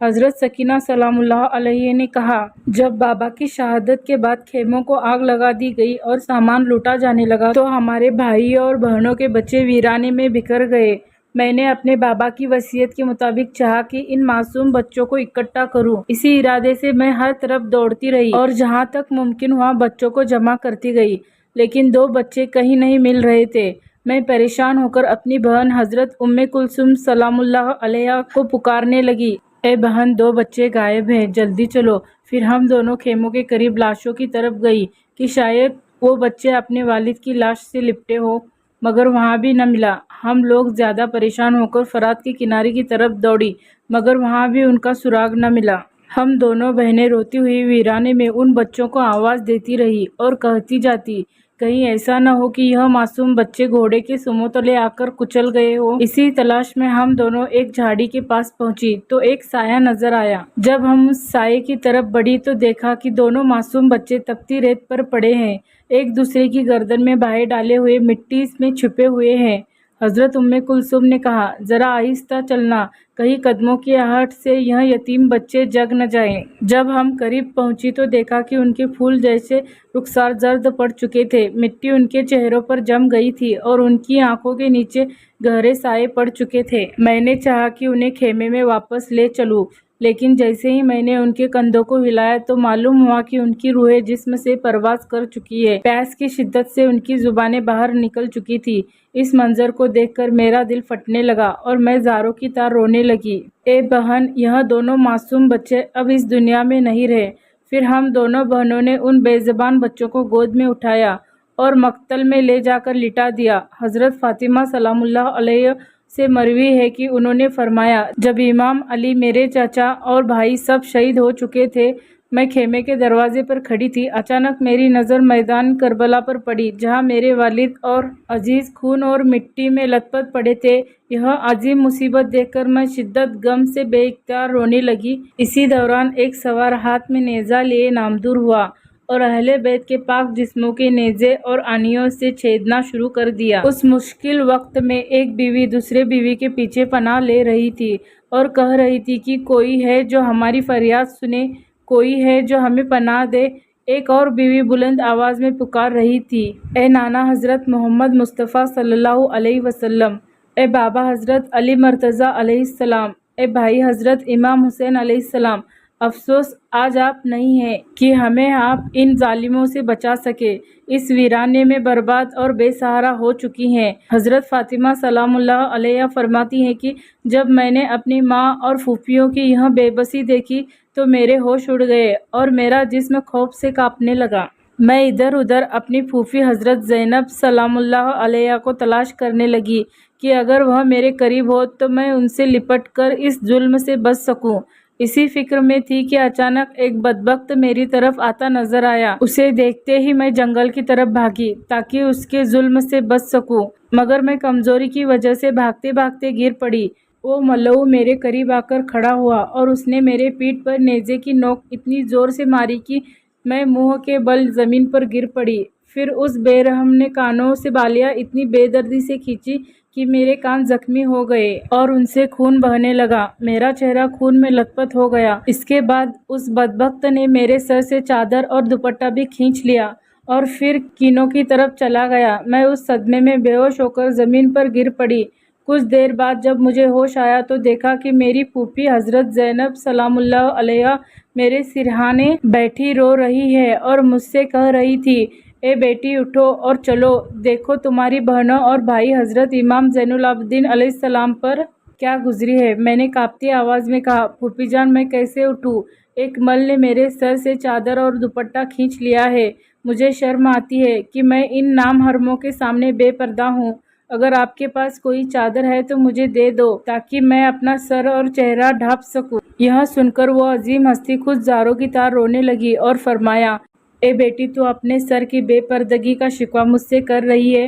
حضرت سکینہ سلام اللہ علیہ نے کہا، جب بابا کی شہادت کے بعد خیموں کو آگ لگا دی گئی اور سامان لوٹا جانے لگا تو ہمارے بھائی اور بہنوں کے بچے ویرانے میں بکھر گئے۔ میں نے اپنے بابا کی وصیت کے مطابق چاہا کہ ان معصوم بچوں کو اکٹھا کروں۔ اسی ارادے سے میں ہر طرف دوڑتی رہی اور جہاں تک ممکن ہوا بچوں کو جمع کرتی گئی، لیکن 2 بچے کہیں نہیں مل رہے تھے۔ میں پریشان ہو کر اپنی بہن حضرت ام کلثوم سلام اللہ علیہا کو پکارنے لگی، اے بہن، 2 بچے غائب ہیں، جلدی چلو۔ پھر ہم دونوں خیموں کے قریب لاشوں کی طرف گئی کہ شاید وہ بچے اپنے والد کی لاش سے لپٹے ہو، مگر وہاں بھی نہ ملا۔ ہم لوگ زیادہ پریشان ہو کر فرات کے کنارے کی طرف دوڑی، مگر وہاں بھی ان کا سراغ نہ ملا۔ ہم دونوں بہنیں روتی ہوئی ویرانے میں ان بچوں کو آواز دیتی رہی اور کہتی جاتی، کہیں ایسا نہ ہو کہ یہ معصوم بچے گھوڑے کے سموں تلے آ کر کچل گئے ہو۔ اسی تلاش میں ہم دونوں ایک جھاڑی کے پاس پہنچی تو ایک سایہ نظر آیا۔ جب ہم اس سائے کی طرف بڑھی تو دیکھا کہ دونوں معصوم بچے تپتی ریت پر پڑے ہیں، ایک دوسرے کی گردن میں بہائے ڈالے ہوئے مٹی میں چھپے ہوئے ہیں۔ حضرت ام کلثوم نے کہا، ذرا آہستہ چلنا، کہیں قدموں کی آہٹ سے یہ یتیم بچے جگ نہ جائیں۔ جب ہم قریب پہنچی تو دیکھا کہ ان کے پھول جیسے رخسار زرد پڑ چکے تھے، مٹی ان کے چہروں پر جم گئی تھی اور ان کی آنکھوں کے نیچے گہرے سائے پڑ چکے تھے۔ میں نے چاہا کہ انہیں خیمے میں واپس لے چلوں، لیکن جیسے ہی میں نے ان کے کندھوں کو ہلایا تو معلوم ہوا کہ ان کی روحیں جسم سے پرواز کر چکی ہے۔ پیاس کی شدت سے ان کی زبانیں باہر نکل چکی تھی۔ اس منظر کو دیکھ کر میرا دل پھٹنے لگا اور میں زاروں کی طرح رونے لگی۔ اے بہن، یہ دونوں معصوم بچے اب اس دنیا میں نہیں رہے۔ پھر ہم دونوں بہنوں نے ان بے زبان بچوں کو گود میں اٹھایا اور مقتل میں لے جا کر لٹا دیا۔ حضرت فاطمہ سلام اللہ علیہ سے مروی ہے کہ انہوں نے فرمایا، جب امام علی، میرے چچا اور بھائی سب شہید ہو چکے تھے، میں خیمے کے دروازے پر کھڑی تھی، اچانک میری نظر میدان کربلا پر پڑی جہاں میرے والد اور عزیز خون اور مٹی میں لت پت پڑے تھے۔ یہ عظیم مصیبت دیکھ کر میں شدت غم سے بے اختیار رونے لگی۔ اسی دوران ایک سوار ہاتھ میں نیزہ لیے نامدور ہوا اور اہل بیت کے پاک جسموں کے نیزے اور آنیوں سے چھیدنا شروع کر دیا۔ اس مشکل وقت میں ایک بیوی دوسرے بیوی کے پیچھے پناہ لے رہی تھی اور کہہ رہی تھی کہ کوئی ہے جو ہماری فریاد سنے، کوئی ہے جو ہمیں پناہ دے۔ ایک اور بیوی بلند آواز میں پکار رہی تھی، اے نانا حضرت محمد مصطفیٰ صلی اللہ علیہ وسلم، اے بابا حضرت علی مرتضیٰ علیہ السلام، اے بھائی حضرت امام حسین علیہ السلام، افسوس آج آپ نہیں ہیں کہ ہمیں آپ ان ظالموں سے بچا سکے، اس ویرانے میں برباد اور بے سہارا ہو چکی ہیں۔ حضرت فاطمہ سلام اللہ علیہا فرماتی ہیں کہ جب میں نے اپنی ماں اور پھوپھیوں کی یہ بے بسی دیکھی تو میرے ہوش اڑ گئے اور میرا جسم خوف سے کانپنے لگا۔ میں ادھر ادھر اپنی پھوپھی حضرت زینب سلام اللہ علیہا کو تلاش کرنے لگی کہ اگر وہ میرے قریب ہو تو میں ان سے لپٹ کر اس ظلم سے بچ سکوں۔ اسی فکر میں تھی کہ اچانک ایک بدبخت میری طرف آتا نظر آیا۔ اسے دیکھتے ہی میں جنگل کی طرف بھاگی تاکہ اس کے ظلم سے بچ سکوں، مگر میں کمزوری کی وجہ سے بھاگتے بھاگتے گر پڑی۔ وہ ملعون میرے قریب آ کر کھڑا ہوا اور اس نے میرے پیٹھ پر نیزے کی نوک اتنی زور سے ماری کہ میں منہ کے بل زمین پر گر پڑی۔ پھر اس بے رحم نے کانوں سے بالیاں اتنی بے دردی سے کھینچی کہ میرے کان زخمی ہو گئے اور ان سے خون بہنے لگا، میرا چہرہ خون میں لت پت ہو گیا۔ اس کے بعد اس بدبخت نے میرے سر سے چادر اور دوپٹہ بھی کھینچ لیا اور پھر کینوں کی طرف چلا گیا۔ میں اس صدمے میں بے ہوش ہو کر زمین پر گر پڑی۔ کچھ دیر بعد جب مجھے ہوش آیا تو دیکھا کہ میری پھوپھی حضرت زینب سلام اللہ علیہا میرے سرہانے بیٹھی رو رہی ہے اور مجھ سے کہہ رہی تھی، اے بیٹی اٹھو اور چلو، دیکھو تمہاری بہنوں اور بھائی حضرت امام زین العابدین علیہ السلام پر کیا گزری ہے۔ میں نے کانپتی آواز میں کہا، پھوپھی جان، میں کیسے اٹھوں؟ ایک مل نے میرے سر سے چادر اور دوپٹہ کھینچ لیا ہے۔ مجھے شرم آتی ہے کہ میں ان نام حرموں کے سامنے بے پردہ ہوں۔ اگر آپ کے پاس کوئی چادر ہے تو مجھے دے دو تاکہ میں اپنا سر اور چہرہ ڈھانپ سکوں۔ یہ سن کر وہ عظیم ہستی خود زاروں کی طرح رونے لگی اور فرمایا، اے بیٹی، تو اپنے سر کی بے پردگی کا شکوہ مجھ سے کر رہی ہے؟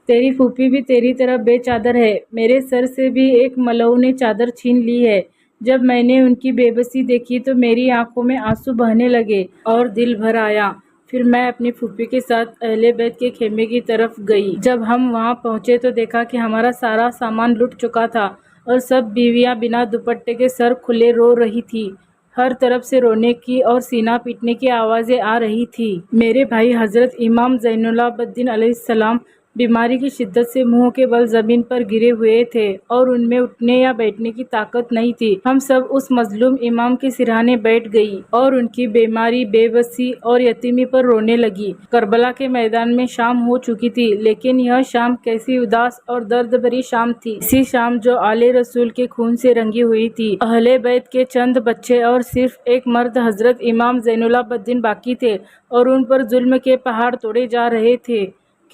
تیری پھوپھی بھی تیری طرح بے چادر ہے، میرے سر سے بھی ایک ملعون نے چادر چھین لی ہے۔ جب میں نے ان کی بے بسی دیکھی تو میری آنکھوں میں آنسو بہنے لگے اور دل بھر آیا۔ پھر میں اپنی پھوپھی کے ساتھ اہل بیت کے خیمے کی طرف گئی۔ جب ہم وہاں پہنچے تو دیکھا کہ ہمارا سارا سامان لٹ چکا تھا اور سب بیویاں بنا دوپٹے کے سر کھلے رو رہی تھی۔ ہر طرف سے رونے کی اور سینہ پیٹنے کی آوازیں آ رہی تھی۔ میرے بھائی حضرت امام زین العابدین علیہ السلام بیماری کی شدت سے منہ کے بل زمین پر گرے ہوئے تھے اور ان میں اٹھنے یا بیٹھنے کی طاقت نہیں تھی۔ ہم سب اس مظلوم امام کے سرہانے بیٹھ گئی اور ان کی بیماری، بے بسی اور یتیمی پر رونے لگی۔ کربلا کے میدان میں شام ہو چکی تھی، لیکن یہ شام کیسی اداس اور درد بھری شام تھی، ایسی شام جو آل رسول کے خون سے رنگی ہوئی تھی۔ اہل بیت کے چند بچے اور صرف ایک مرد حضرت امام زین العابدین باقی تھے اور ان پر ظلم کے پہاڑ توڑے جا رہے تھے۔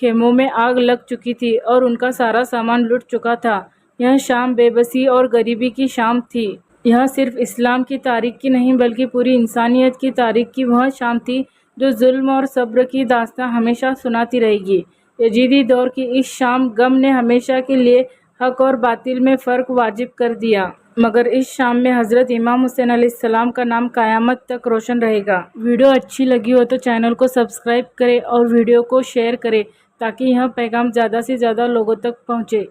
خیموں میں آگ لگ چکی تھی اور ان کا سارا سامان لٹ چکا تھا۔ یہ شام بے بسی اور غریبی کی شام تھی۔ یہ صرف اسلام کی تاریخ کی نہیں بلکہ پوری انسانیت کی تاریخ کی وہ شام تھی جو ظلم اور صبر کی داستاں ہمیشہ سناتی رہے گی۔ یزیدی دور کی اس شام غم نے ہمیشہ کے لیے حق اور باطل میں فرق واجب کر دیا، مگر اس شام میں حضرت امام حسین علیہ السلام کا نام قیامت تک روشن رہے گا۔ ویڈیو اچھی لگی ہو تو چینل کو سبسکرائب کریں اور ویڈیو کو شیئر کریں تاکہ یہ پیغام زیادہ سے زیادہ لوگوں تک پہنچے۔